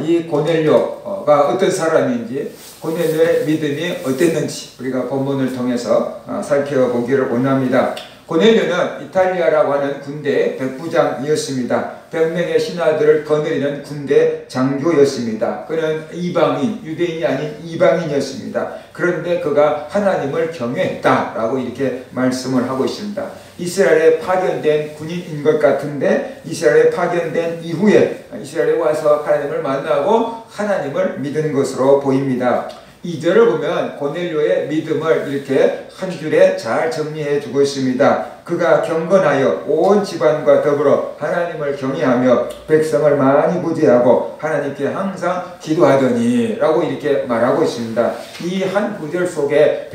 이 고넬료가 어떤 사람인지, 고넬료의 믿음이 어땠는지 우리가 본문을 통해서 살펴보기를 원합니다. 고넬료는 이탈리아라고 하는 군대의 백부장이었습니다. 100명의 신하들을 거느리는 군대 장교였습니다. 그는 이방인, 유대인이 아닌 이방인이었습니다. 그런데 그가 하나님을 경외했다라고 이렇게 말씀을 하고 있습니다. 이스라엘에 파견된 군인인 것 같은데, 이스라엘에 파견된 이후에 이스라엘에 와서 하나님을 만나고 하나님을 믿은 것으로 보입니다. 2절을 보면 고넬료의 믿음을 이렇게 한 줄에 잘 정리해 주고 있습니다. 그가 경건하여 온 집안과 더불어 하나님을 경외하며 백성을 많이 구제하고 하나님께 항상 기도하더니 라고 이렇게 말하고 있습니다. 이 한 구절 속에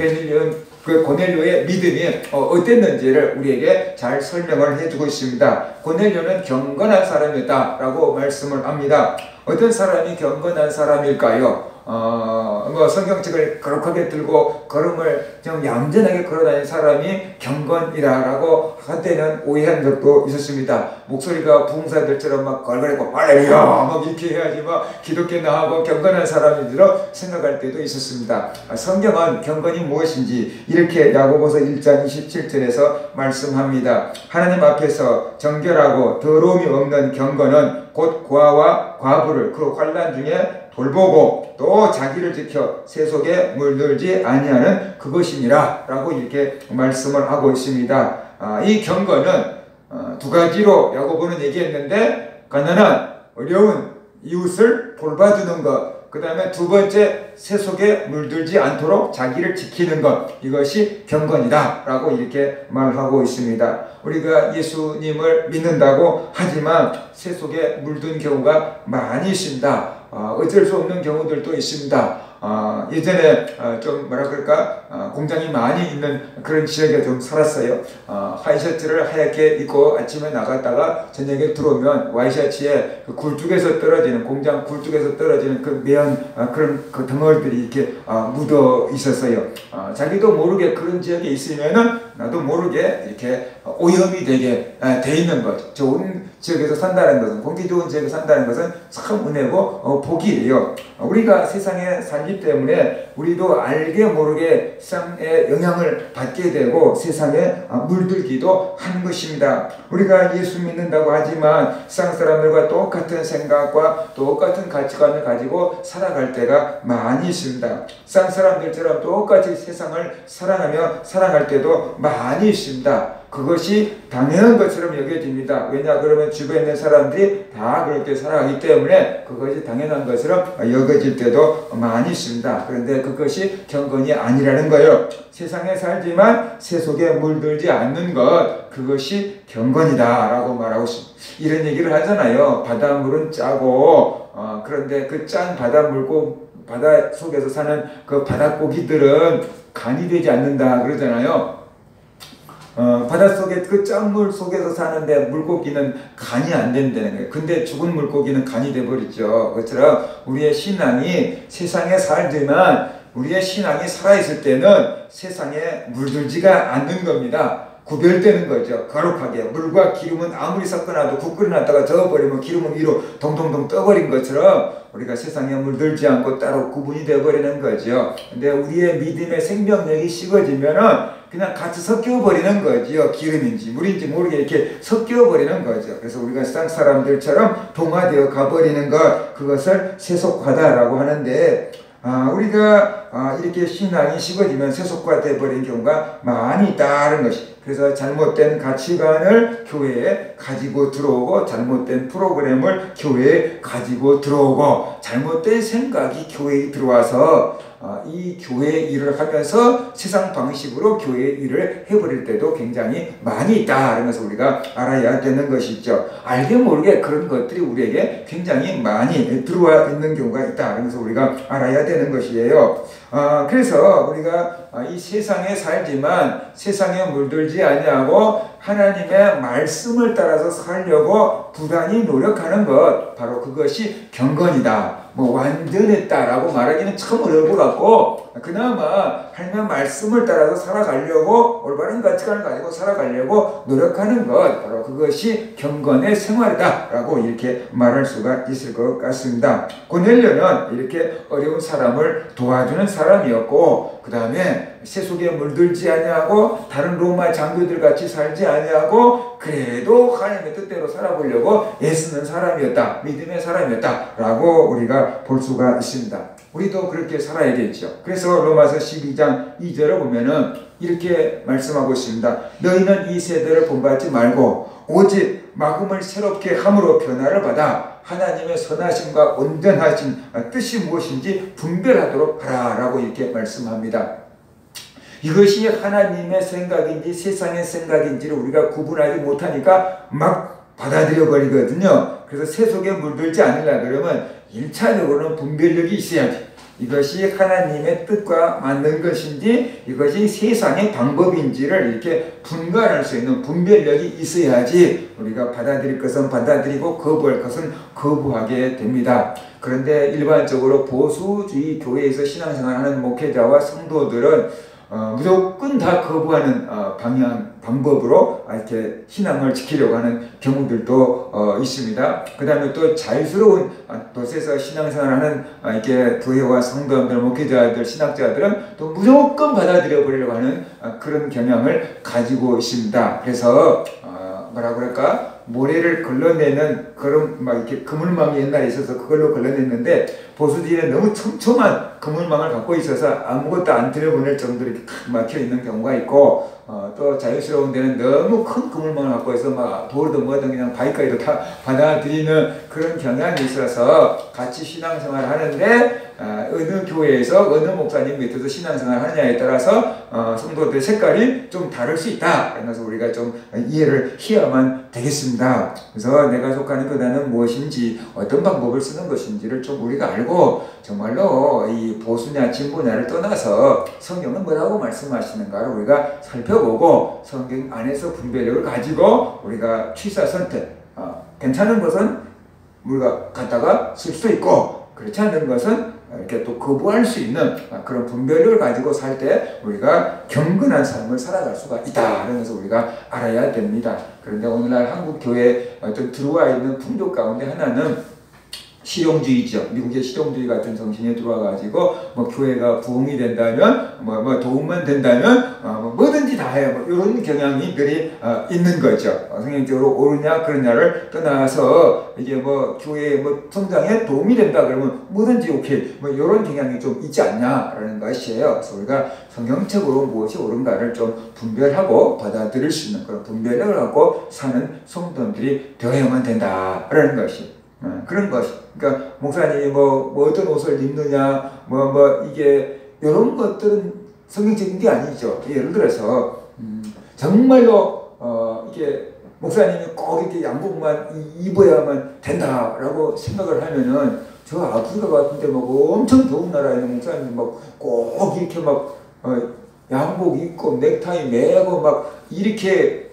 그 고넬료의 믿음이 어땠는지를 우리에게 잘 설명을 해주고 있습니다. 고넬료는 경건한 사람이었다 라고 말씀을 합니다. 어떤 사람이 경건한 사람일까요? 성경책을 거룩하게 들고 걸음을 좀 얌전하게 걸어다니는 사람이 경건이라고 한때는 오해한 적도 있었습니다. 목소리가 부흥사들처럼 막 걸걸하고 할렐루야 막 이렇게 해야지 막 기독교나 하고 경건한 사람인지로 생각할 때도 있었습니다. 성경은 경건이 무엇인지 이렇게 야고보서 1장 27절에서 말씀합니다. 하나님 앞에서 정결하고 더러움이 없는 경건은 곧 고아와 과부를 그 환난 중에 돌보고 또 자기를 지켜 세속에 물들지 아니하는 그것이니라 라고 이렇게 말씀을 하고 있습니다. 이 경건은 두 가지로 야고보는 얘기했는데, 가난한 어려운 이웃을 돌봐주는 것, 그 다음에 두 번째 세속에 물들지 않도록 자기를 지키는 것, 이것이 경건이다 라고 이렇게 말하고 있습니다. 우리가 예수님을 믿는다고 하지만 세속에 물든 경우가 많이 있습니다. 어쩔 수 없는 경우들도 있습니다. 예전에 좀 뭐라 그럴까, 공장이 많이 있는 그런 지역에 좀 살았어요. 화이셔츠를 하얗게 입고 아침에 나갔다가 저녁에 들어오면 와이셔츠에 그 굴뚝에서 떨어지는, 공장 굴뚝에서 떨어지는 그 매연, 그런 그 덩어리들이 이렇게 묻어 있었어요. 자기도 모르게 그런 지역에 있으면은 나도 모르게 이렇게 오염이 되게 돼 있는 것. 좋은 지역에서 산다는 것은, 공기 좋은 지역에 산다는 것은 참 은혜고 복이에요. 우리가 세상에 살기 때문에 우리도 알게 모르게 세상의 영향을 받게 되고 세상에 물들기도 하는 것입니다. 우리가 예수 믿는다고 하지만 세상 사람들과 똑같은 생각과 똑같은 가치관을 가지고 살아갈 때가 많이 있습니다. 세상 사람들처럼 똑같이 세상을 사랑하며 살아갈 때도 많이 있습니다. 그것이 당연한 것처럼 여겨집니다. 왜냐 그러면 주변에 있는 사람들이 다 그렇게 살아가기 때문에 그것이 당연한 것처럼 여겨질 때도 많이 있습니다. 그런데 그것이 경건이 아니라는 거예요. 세상에 살지만 세속에 물들지 않는 것, 그것이 경건이다 라고 말하고 있습니다. 이런 얘기를 하잖아요. 바닷물은 짜고 그런데 그 짠 바닷물고 바다 속에서 사는 그 바닷고기들은 간이 되지 않는다 그러잖아요. 바닷속에 그 짠물 속에서 사는데 물고기는 간이 안 된다는 거예요. 근데 죽은 물고기는 간이 돼버리죠. 그것처럼 우리의 신앙이 세상에 살지만 우리의 신앙이 살아있을 때는 세상에 물들지가 않는 겁니다. 구별되는 거죠. 거룩하게. 물과 기름은 아무리 섞어놔도 국 끓여놨다가 저어버리면 기름은 위로 동동동 떠버린 것처럼 우리가 세상에 물들지 않고 따로 구분이 되어버리는 거죠. 근데 우리의 믿음의 생명력이 식어지면은 그냥 같이 섞여버리는 거지요. 기름인지 물인지 모르게 이렇게 섞여버리는 거죠. 그래서 우리가 세상 사람들처럼 동화되어 가버리는 것, 그것을 세속화다라고 하는데, 우리가 이렇게 신앙이 식어지면 세속화되어 버린 경우가 많이 있다는 것이. 그래서 잘못된 가치관을 교회에 가지고 들어오고, 잘못된 프로그램을 교회에 가지고 들어오고, 잘못된 생각이 교회에 들어와서 이 교회 일을 하면서 세상 방식으로 교회 일을 해버릴 때도 굉장히 많이 있다는 것을 우리가 알아야 되는 것이죠. 알게 모르게 그런 것들이 우리에게 굉장히 많이 들어와 있는 경우가 있다는 것을 우리가 알아야 되는 것이에요. 그래서 우리가 이 세상에 살지만 세상에 물들지 아니하고 하나님의 말씀을 따라서 살려고 부단히 노력하는 것, 바로 그것이 경건이다. 뭐 완전했다라고 말하기는 참 어려울 것 같고, 그나마 하나님의 말씀을 따라서 살아가려고, 올바른 가치관을 가지고 살아가려고 노력하는 것, 바로 그것이 경건의 생활이다라고 이렇게 말할 수가 있을 것 같습니다. 고넬료는 이렇게 어려운 사람을 도와주는 사람이었고, 그 다음에 세속에 물들지 아니하고 다른 로마 장교들 같이 살지 아니하고 그래도 하나님의 뜻대로 살아보려고 애쓰는 사람이었다, 믿음의 사람이었다라고 우리가 볼 수가 있습니다. 우리도 그렇게 살아야겠죠. 그래서 로마서 12장 2절을 보면은 이렇게 말씀하고 있습니다. 너희는 이 세대를 본받지 말고 오직 마음을 새롭게 함으로 변화를 받아 하나님의 선하심과 온전하신 뜻이 무엇인지 분별하도록 하라라고 이렇게 말씀합니다. 이것이 하나님의 생각인지 세상의 생각인지를 우리가 구분하지 못하니까 막 받아들여 버리거든요. 그래서 세속에 물들지 않으려 그러면 1차적으로는 분별력이 있어야지. 이것이 하나님의 뜻과 맞는 것인지 이것이 세상의 방법인지를 이렇게 분간할 수 있는 분별력이 있어야지 우리가 받아들일 것은 받아들이고 거부할 것은 거부하게 됩니다. 그런데 일반적으로 보수주의 교회에서 신앙생활하는 목회자와 성도들은 무조건 다 거부하는 방법으로 이렇게 신앙을 지키려고 하는 경우들도 있습니다. 그 다음에 또 자유스러운 도시에서 신앙생활하는 이렇게 교회와 성도들, 목회자들, 신학자들은 또 무조건 받아들여 버리려고 하는 그런 경향을 가지고 있습니다. 그래서 뭐라 그럴까? 모래를 걸러내는 그런 막 이렇게 그물망이 옛날에 있어서 그걸로 걸러냈는데 보수주의는 너무 촘촘한 그물망을 갖고 있어서 아무것도 안 들여보낼 정도로 이렇게 탁 막혀 있는 경우가 있고 또 자유스러운 데는 너무 큰 그물망을 갖고 있어서 막 돌도 뭐든 그냥 바위까지도 다 받아들이는 그런 경향이 있어서 같이 신앙생활을 하는데 어느 교회에서 어느 목사님 밑에서 신앙생활을 하느냐에 따라서 성도들의 색깔이 좀 다를 수 있다. 그래서 우리가 좀 이해를 해야만 되겠습니다. 그래서 내가 속하는 교단은 무엇인지 어떤 방법을 쓰는 것인지를 좀 우리가 알고 정말로 이 보수냐 진보냐를 떠나서 성경은 뭐라고 말씀하시는가를 우리가 살펴보고 성경 안에서 분별력을 가지고 우리가 취사 선택 괜찮은 것은 우리가 갖다가 쓸 수 있고 그렇지 않은 것은 이렇게 또 거부할 수 있는 그런 분별력을 가지고 살 때 우리가 경건한 삶을 살아갈 수가 있다. 그런 것을 우리가 알아야 됩니다. 그런데 오늘날 한국 교회에 어떤 들어와 있는 풍조 가운데 하나는 실용주의죠. 미국의 실용주의 같은 정신이 들어와가지고 뭐 교회가 부흥이 된다면 뭐 도움만 된다면 뭐든지 다 해요. 뭐 이런 경향들이 있는 거죠. 성경적으로 옳으냐 그러냐를 떠나서 이게 뭐 교회의 뭐 성장에 도움이 된다 그러면 뭐든지 오케이 뭐 이런 경향이 좀 있지 않냐라는 것이에요. 그래서 우리가 성경적으로 무엇이 옳은가를 좀 분별하고 받아들일 수 있는 그런 분별력을 갖고 사는 성도들이 되어야만 된다라는 것이. 그런 것. 그러니까 목사님이 뭐 어떤 옷을 입느냐, 이게 이런 것들은 성경적인 게 아니죠. 예를 들어서 정말로 이게 목사님이 꼭 이렇게 양복만 입어야만 된다라고 생각을 하면은 저 아프리카 같은데 막 엄청 더운 나라에 있는 목사님이 막 꼭 이렇게 막 양복 입고 넥타이 매고 막 이렇게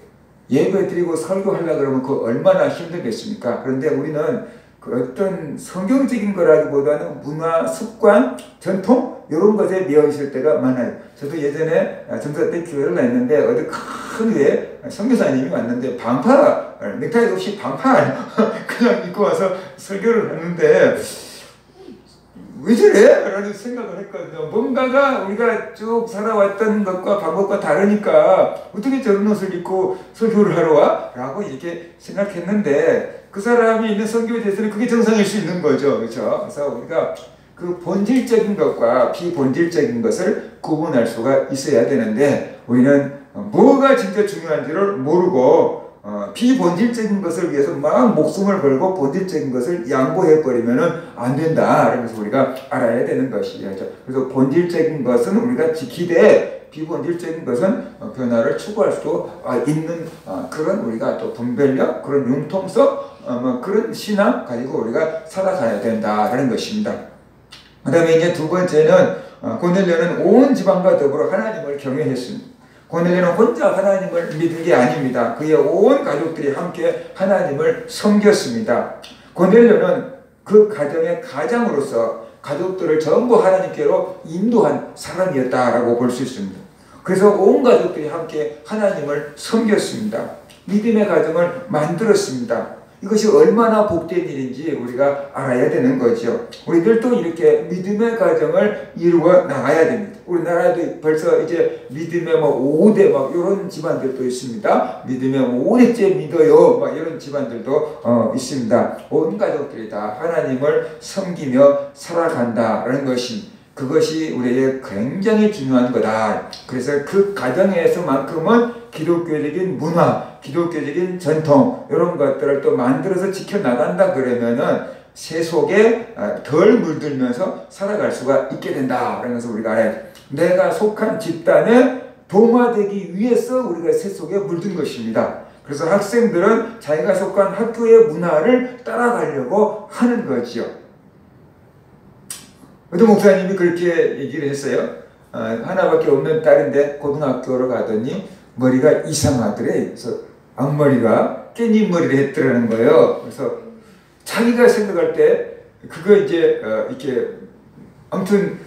예배 드리고 설교하려고 그러면 그 얼마나 힘들겠습니까? 그런데 우리는 그 어떤 성경적인 거라기보다는 문화, 습관, 전통 이런 것에 매여 있을 때가 많아요. 저도 예전에 전사 때 교회를 다녔는데 어디 큰 교회 선교사님이 왔는데 반팔, 넥타이 없이 반팔 그냥 입고 와서 설교를 하는데 왜 저래? 라는 생각을 했거든요. 뭔가가 우리가 쭉 살아왔던 것과 방법과 다르니까 어떻게 저런 옷을 입고 설교를 하러 와? 라고 이렇게 생각했는데 그 사람이 있는 선교지에서는 그게 정상일 수 있는 거죠. 그렇죠? 그래서 우리가 그 본질적인 것과 비본질적인 것을 구분할 수가 있어야 되는데 우리는 뭐가 진짜 중요한지를 모르고 비본질적인 것을 위해서 막 목숨을 걸고 본질적인 것을 양보해버리면 안 된다. 그래서 우리가 알아야 되는 것이죠. 그래서 본질적인 것은 우리가 지키되 비본질적인 것은 변화를 추구할 수도 있는 그런 우리가 또 분별력, 그런 융통성, 그런 신앙 가지고 우리가 살아가야 된다라는 것입니다. 그 다음에 이제 두 번째는 고넬료는 온 지방과 더불어 하나님을 경외했습니다. 고넬료는 혼자 하나님을 믿은 게 아닙니다. 그의 온 가족들이 함께 하나님을 섬겼습니다. 고넬료는 그 가정의 가장으로서 가족들을 전부 하나님께로 인도한 사람이었다라고 볼 수 있습니다. 그래서 온 가족들이 함께 하나님을 섬겼습니다. 믿음의 가정을 만들었습니다. 이것이 얼마나 복된 일인지 우리가 알아야 되는 거죠. 우리들도 이렇게 믿음의 가정을 이루어 나가야 됩니다. 우리나라도 벌써 이제 믿음의 5대 이런 집안들도 있습니다. 믿음의 5대째 믿어요 이런 집안들도 있습니다. 온 가족들이 다 하나님을 섬기며 살아간다라는 그것이 우리에게 굉장히 중요한 거다. 그래서 그 가정에서만큼은 기독교적인 문화, 기독교적인 전통 이런 것들을 또 만들어서 지켜나간다 그러면은 세속에 덜 물들면서 살아갈 수가 있게 된다라는 것을 우리가 알아야 돼. 내가 속한 집단에 동화되기 위해서 우리가 세속에 물든 것입니다. 그래서 학생들은 자기가 속한 학교의 문화를 따라가려고 하는 거지요. 어떤 목사님이 그렇게 얘기를 했어요. 하나밖에 없는 딸인데 고등학교를 가더니 머리가 이상하더래. 그래서 앞머리가 깻잎 머리를 했더라는 거예요. 그래서 자기가 생각할 때 그거 이제 이렇게 아무튼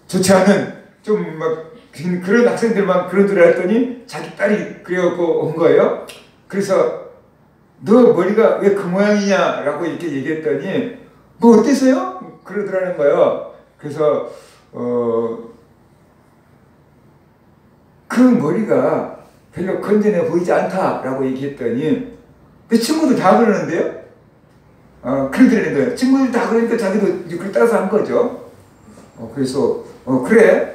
좋지 않은 좀 막 그런 학생들만 그런 줄 알았더니 자기 딸이 그래갖고 온 거예요. 그래서 너 머리가 왜 그 모양이냐라고 이렇게 얘기했더니 뭐 어때서요? 그러더라는 거예요. 그래서 그 머리가 별로 건전해 보이지 않다라고 얘기했더니 내 친구들 다 그러는데요? 그러더라는 거예요. 친구들 다 그러니까 자기도 이제 그걸 따라서 한 거죠. 그래서 그래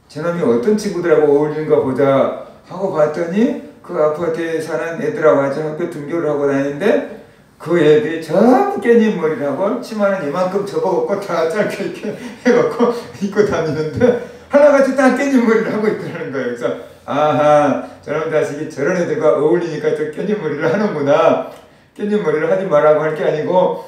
저놈이 어떤 친구들하고 어울리는가 보자 하고 봤더니 그 아파트에 사는 애들하고 같이 학교 등교를 하고 다니는데 그 애들이 전부 깻잎 머리를 하고 치마는 이만큼 접어갖고 다 짧게 이렇게 해갖고 입고 다니는데 하나같이 다 깻잎 머리를 하고 있더라는 거예요. 그래서 아하 저런 자식이 저런 애들과 어울리니까 저 깻잎 머리를 하는구나. 깻잎 머리를 하지 말라고 할 게 아니고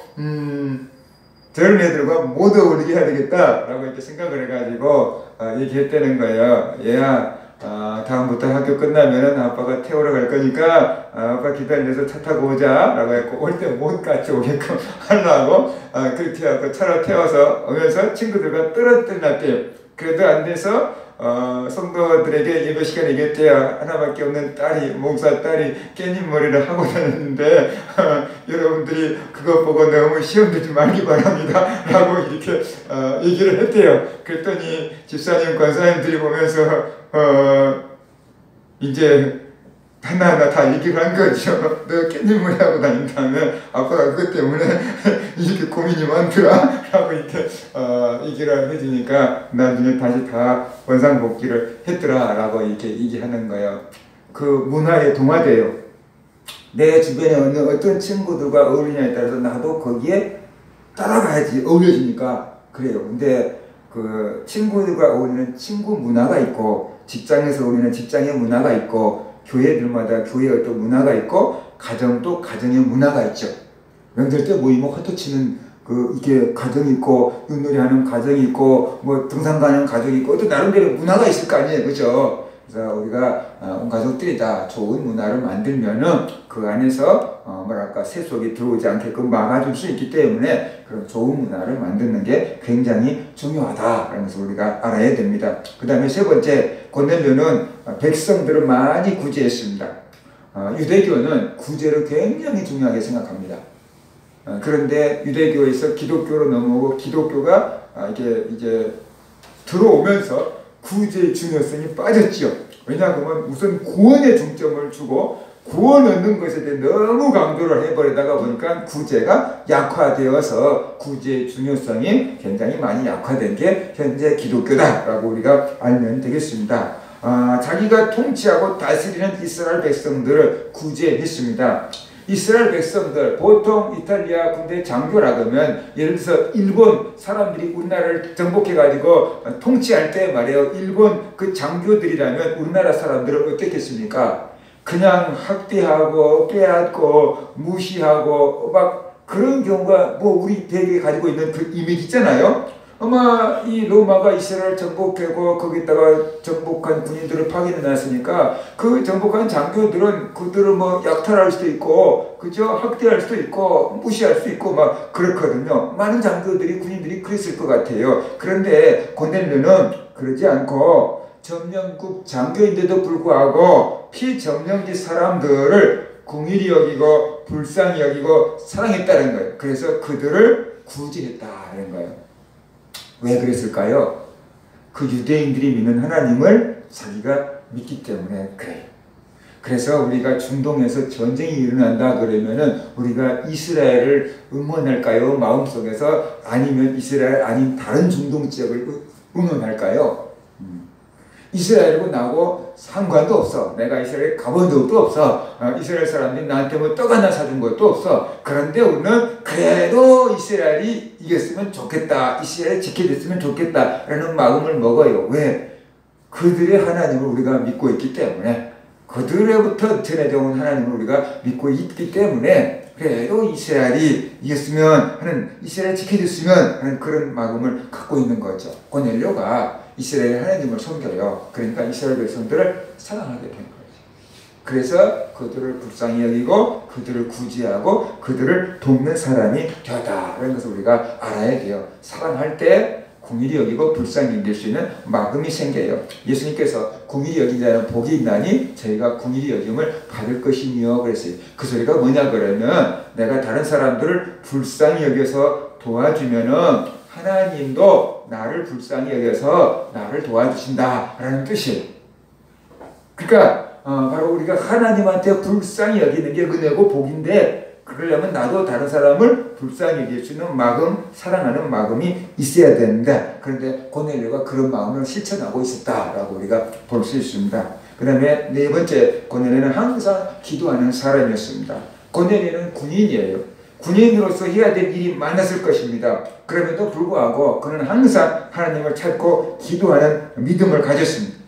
저런 애들과 못 어울리게 해야 되겠다 라고 이렇게 생각을 해가지고 얘기했다는 거예요. 얘야 다음부터 학교 끝나면은 아빠가 태우러 갈 거니까 아빠 기다려서 차 타고 오자 라고 했고 올 때 못 같이 오게끔 하려고 그렇게 하고 차로 태워서 오면서 친구들과 떨어뜨렸대요. 그래도 안 돼서 성도들에게 예배 시간에 얘기했대요. 하나밖에 없는 딸이 목사 딸이 깻잎 머리를 하고 다녔는데 여러분들이 그것 보고 너무 시험 들지 말기 바랍니다 라고 이렇게 얘기를 했대요. 그랬더니 집사님 권사님들이 보면서 이제 하나하나 다 얘기를 한 거죠. 너 깻잎 머리 하고 다닌다면 아빠가 그것 때문에 이렇게 고민이 많더라 라고 이렇게 얘기를 해주니까 나중에 다시 다 원상복귀를 했더라 라고 이렇게 얘기하는 거예요. 그 문화에 동화돼요. 내 주변에 있는 어떤 친구들과 어울리냐에 따라서 나도 거기에 따라가야지 어울려지니까 그래요. 근데 그 친구들과 어울리는 친구 문화가 있고 직장에서 어울리는 직장의 문화가 있고 교회들마다 교회의 어떤 문화가 있고 가정도 가정의 문화가 있죠. 명절 때 모이면 헛도치는 이게 가정이 있고 윷놀이 하는 가정이 있고 뭐 등산 가는 가정이 있고 또 나름대로 문화가 있을 거 아니에요. 그죠? 그래서 우리가 온 가족들이 다 좋은 문화를 만들면은 그 안에서 세속이 들어오지 않게끔 막아줄 수 있기 때문에 그런 좋은 문화를 만드는 게 굉장히 중요하다라는 것을 우리가 알아야 됩니다. 그 다음에 세 번째, 고넬료는 백성들을 많이 구제했습니다. 유대교는 구제를 굉장히 중요하게 생각합니다. 그런데 유대교에서 기독교로 넘어오고 기독교가 이제 들어오면서 구제의 중요성이 빠졌지요. 왜냐하면 우선 구원에 중점을 주고 구원 얻는 것에 대해 너무 강조를 해버리다가 보니까 구제가 약화되어서 구제의 중요성이 굉장히 많이 약화된 게 현재 기독교다라고 우리가 알면 되겠습니다. 자기가 통치하고 다스리는 이스라엘 백성들을 구제했습니다. 이스라엘 백성들, 보통 이탈리아 군대 장교라 그러면 예를 들어서 일본 사람들이 우리나라를 정복해가지고 통치할 때 말이에요. 일본 그 장교들이라면 우리나라 사람들은 어떻겠습니까? 그냥 학대하고 빼앗고 무시하고 막 그런 경우가 우리 대개 가지고 있는 그 이미지 있잖아요. 아마 이 로마가 이스라엘 정복하고 거기다가 정복한 군인들을 파견해 놨으니까 그 정복한 장교들은 그들을 뭐 약탈할 수도 있고 그죠? 학대할 수도 있고 무시할 수도 있고 막 그렇거든요. 많은 장교들이 군인들이 그랬을 것 같아요. 그런데 고넬료는 그러지 않고 점령국 장교인데도 불구하고 피점령지 사람들을 궁일이 여기고 불쌍히 여기고 사랑했다는 거예요. 그래서 그들을 구제했다는 거예요. 왜 그랬을까요? 그 유대인들이 믿는 하나님을 자기가 믿기 때문에 그래요. 그래서 우리가 중동에서 전쟁이 일어난다 그러면은 우리가 이스라엘을 응원할까요? 마음속에서 아니면 이스라엘 아닌 다른 중동 지역을 응원할까요? 이스라엘하고 나하고 상관도 없어. 내가 이스라엘 가본 적도 없어. 이스라엘 사람들이 나한테 뭐 떡 하나 사준 것도 없어. 그런데 우리는 그래도 이스라엘이 이겼으면 좋겠다. 이스라엘이 지켜졌으면 좋겠다. 라는 마음을 먹어요. 왜? 그들의 하나님을 우리가 믿고 있기 때문에 그들로부터 전해져 온 하나님을 우리가 믿고 있기 때문에 그래도 이스라엘이 이겼으면 하는 이스라엘이 지켜졌으면 하는 그런 마음을 갖고 있는 거죠. 고넬료가 이스라엘 하나님을 섬겨요. 그러니까 이스라엘 백성들을 사랑하게 된 거죠. 그래서 그들을 불쌍히 여기고 그들을 구제하고 그들을 돕는 사람이 되었다라는 것을 우리가 알아야 돼요. 사랑할 때 궁일이 여기고 불쌍히 여길 수 있는 마음이 생겨요. 예수님께서 궁일이 여긴 자는 복이 있나니 저희가 궁일이 여김을 받을 것이며 그랬어요. 그 소리가 뭐냐 그러면 내가 다른 사람들을 불쌍히 여겨서 도와주면은 하나님도 나를 불쌍히 여겨서 나를 도와주신다라는 뜻이에요. 그러니까 바로 우리가 하나님한테 불쌍히 여기는 게 은혜고 복인데 그러려면 나도 다른 사람을 불쌍히 여길 수 있는 마음, 사랑하는 마음이 있어야 된다. 그런데 고넬료가 그런 마음을 실천하고 있었다라고 우리가 볼 수 있습니다. 그 다음에 네 번째, 고넬료는 항상 기도하는 사람이었습니다. 고넬료는 군인이에요. 군인으로서 해야 될 일이 많았을 것입니다. 그럼에도 불구하고 그는 항상 하나님을 찾고 기도하는 믿음을 가졌습니다.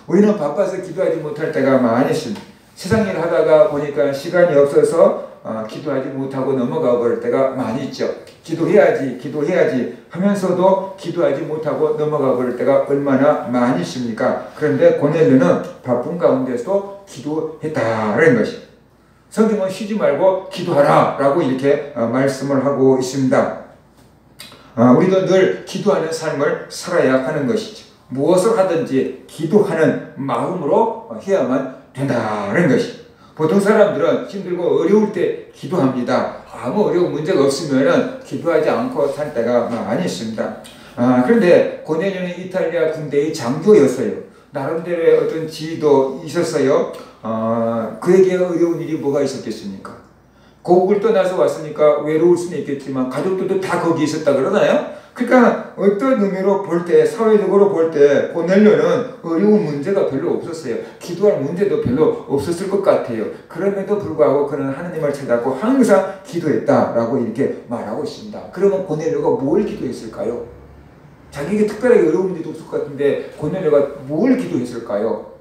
우리는 바빠서 기도하지 못할 때가 많이 있습니다. 세상 일 하다가 보니까 시간이 없어서 기도하지 못하고 넘어가 버릴 때가 많이 있죠. 기도해야지 하면서도 기도하지 못하고 넘어가 버릴 때가 얼마나 많이 있습니까? 그런데 고넬료는 바쁜 가운데서도 기도했다는 것입니다. 성경은 쉬지 말고 기도하라 라고 이렇게 말씀을 하고 있습니다. 우리도 늘 기도하는 삶을 살아야 하는 것이죠. 무엇을 하든지 기도하는 마음으로 해야만 된다는 것이죠. 보통 사람들은 힘들고 어려울 때 기도합니다. 아무 어려운 문제가 없으면 기도하지 않고 살 때가 많이 있습니다. 그런데 고넬료는 이탈리아 군대의 장교였어요. 나름대로의 어떤 지위도 있었어요. 그에게 어려운 일이 뭐가 있었겠습니까? 고국을 떠나서 왔으니까 외로울 수는 있겠지만 가족들도 다 거기 있었다 그러나요? 그러니까 어떤 의미로 볼 때, 사회적으로 볼 때 고넬료는 어려운 문제가 별로 없었어요. 기도할 문제도 별로 없었을 것 같아요. 그럼에도 불구하고 그는 하나님을 찾았고 항상 기도했다라고 이렇게 말하고 있습니다. 그러면 고넬료가 뭘 기도했을까요? 자기에게 특별하게 어려운 문제도 없을 것 같은데 고넬료가 뭘 기도했을까요?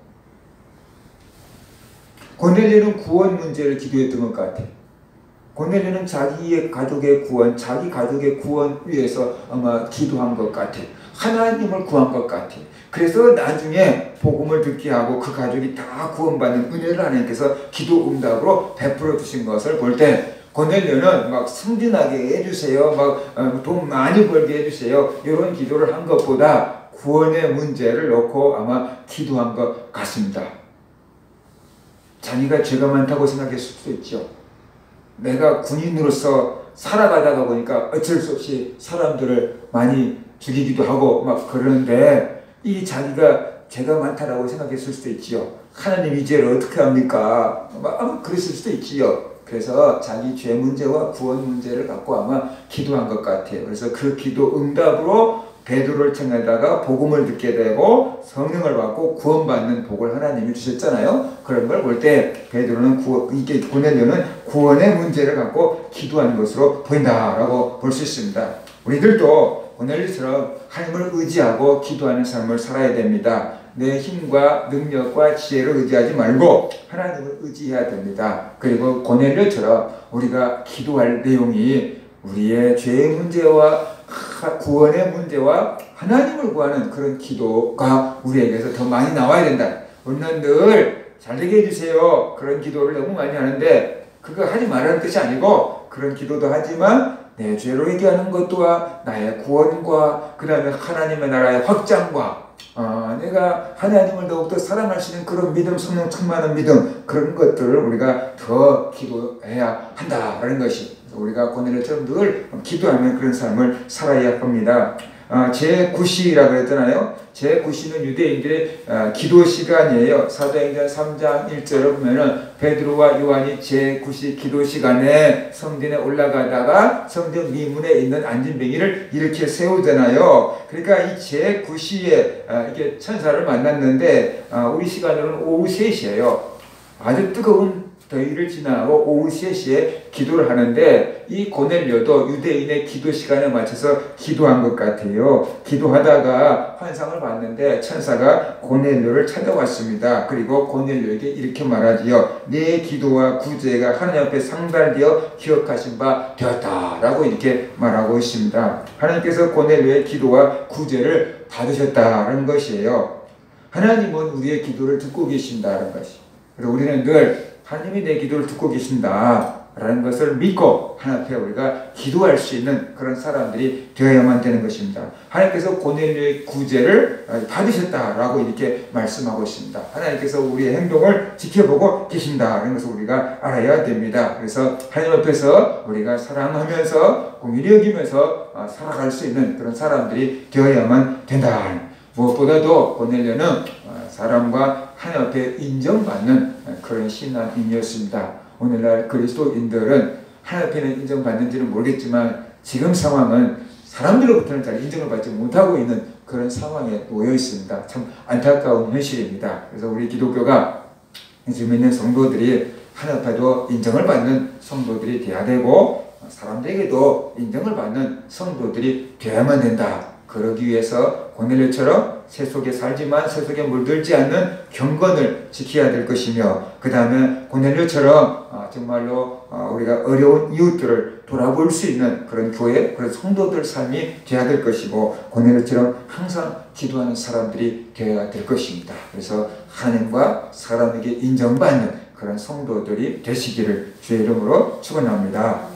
고넬료는 구원 문제를 기도했던 것 같아요. 고넬료는 자기의 가족의 구원, 자기 가족의 구원 위해서 아마 기도한 것 같아요. 하나님을 구한 것 같아요. 그래서 나중에 복음을 듣게 하고 그 가족이 다 구원받는 은혜를 하나님께서 기도 응답으로 베풀어 주신 것을 볼 때 고넬료는 막 승진하게 해주세요. 막 돈 많이 벌게 해주세요. 이런 기도를 한 것보다 구원의 문제를 놓고 아마 기도한 것 같습니다. 자기가 죄가 많다고 생각했을 수도 있죠. 내가 군인으로서 살아가다가 보니까 어쩔 수 없이 사람들을 많이 죽이기도 하고 막 그러는데 이 자기가 죄가 많다라고 생각했을 수도 있지요. 하나님 이 죄를 어떻게 합니까? 막 그랬을 수도 있지요. 그래서 자기 죄 문제와 구원 문제를 갖고 아마 기도한 것 같아요. 그래서 그 기도 응답으로 베드로를 통해다가 복음을 듣게 되고 성령을 받고 구원받는 복을 하나님이 주셨잖아요. 그런 걸 볼 때 베드로는 이게 고넬료는 구원의 문제를 갖고 기도하는 것으로 보인다라고 볼 수 있습니다. 우리들도 고넬료처럼 하나님을 의지하고 기도하는 삶을 살아야 됩니다. 내 힘과 능력과 지혜를 의지하지 말고 하나님을 의지해야 됩니다. 그리고 고넬료처럼 우리가 기도할 내용이 우리의 죄의 문제와 구원의 문제와 하나님을 구하는 그런 기도가 우리에게서 더 많이 나와야 된다. 우리는 늘 잘되게 해주세요, 그런 기도를 너무 많이 하는데 그거 하지 말라는 뜻이 아니고, 그런 기도도 하지만 내 죄로 얘기하는 것과 나의 구원과 그 다음에 하나님의 나라의 확장과 내가 하나님을 더욱더 사랑할 수 있는 그런 믿음, 성령 충만한 믿음, 그런 것들을 우리가 더 기도해야 한다라는 것이, 우리가 고넬료처럼 늘 기도하면 그런 삶을 살아야 합니다. 제9시라고 했잖아요. 제9시는 유대인들의 기도 시간이에요. 사도행전 3장 1절을 보면은 베드로와 요한이 제9시 기도 시간에 성전에 올라가다가 성전 미문에 있는 안진뱅이를 이렇게 세우잖아요. 그러니까 이 제9시에 이게 천사를 만났는데 우리 시간으로는 오후 3시예요. 아주 뜨거운 더위를 지나고 오후 3시에 기도를 하는데, 이 고넬료도 유대인의 기도 시간에 맞춰서 기도한 것 같아요. 기도하다가 환상을 봤는데 천사가 고넬료를 찾아왔습니다. 그리고 고넬료에게 이렇게 말하지요. 네 기도와 구제가 하나님 앞에 상달되어 기억하신 바 되었다 라고 이렇게 말하고 있습니다. 하나님께서 고넬료의 기도와 구제를 받으셨다는 것이에요. 하나님은 우리의 기도를 듣고 계신다는 것이, 그리고 우리는 늘 하나님이 내 기도를 듣고 계신다 라는 것을 믿고 하나님 앞에 우리가 기도할 수 있는 그런 사람들이 되어야만 되는 것입니다. 하나님께서 고넬료의 구제를 받으셨다라고 이렇게 말씀하고 있습니다. 하나님께서 우리의 행동을 지켜보고 계신다는 것을 우리가 알아야 됩니다. 그래서 하나님 앞에서 우리가 사랑하면서 공의를 여기면서 살아갈 수 있는 그런 사람들이 되어야만 된다. 무엇보다도 고넬료는 사람과 하나님 앞에 인정받는 그런 신앙인이었습니다. 오늘날 그리스도인들은 하나님 앞에는 인정받는지는 모르겠지만 지금 상황은 사람들로부터는 잘 인정을 받지 못하고 있는 그런 상황에 놓여 있습니다. 참 안타까운 현실입니다. 그래서 우리 기독교가 지금 있는 성도들이 하나님 앞에도 인정을 받는 성도들이 되어야 되고, 사람들에게도 인정을 받는 성도들이 되어야만 된다. 그러기 위해서 고넬료처럼 세속에 살지만 세속에 물들지 않는 경건을 지켜야 될 것이며, 그 다음에 고넬료처럼 정말로 우리가 어려운 이웃들을 돌아볼 수 있는 그런 교회, 그런 성도들 삶이 되어야 될 것이고, 고넬료처럼 항상 기도하는 사람들이 되어야 될 것입니다. 그래서 하나님과 사람에게 인정받는 그런 성도들이 되시기를 주의 이름으로 축원합니다.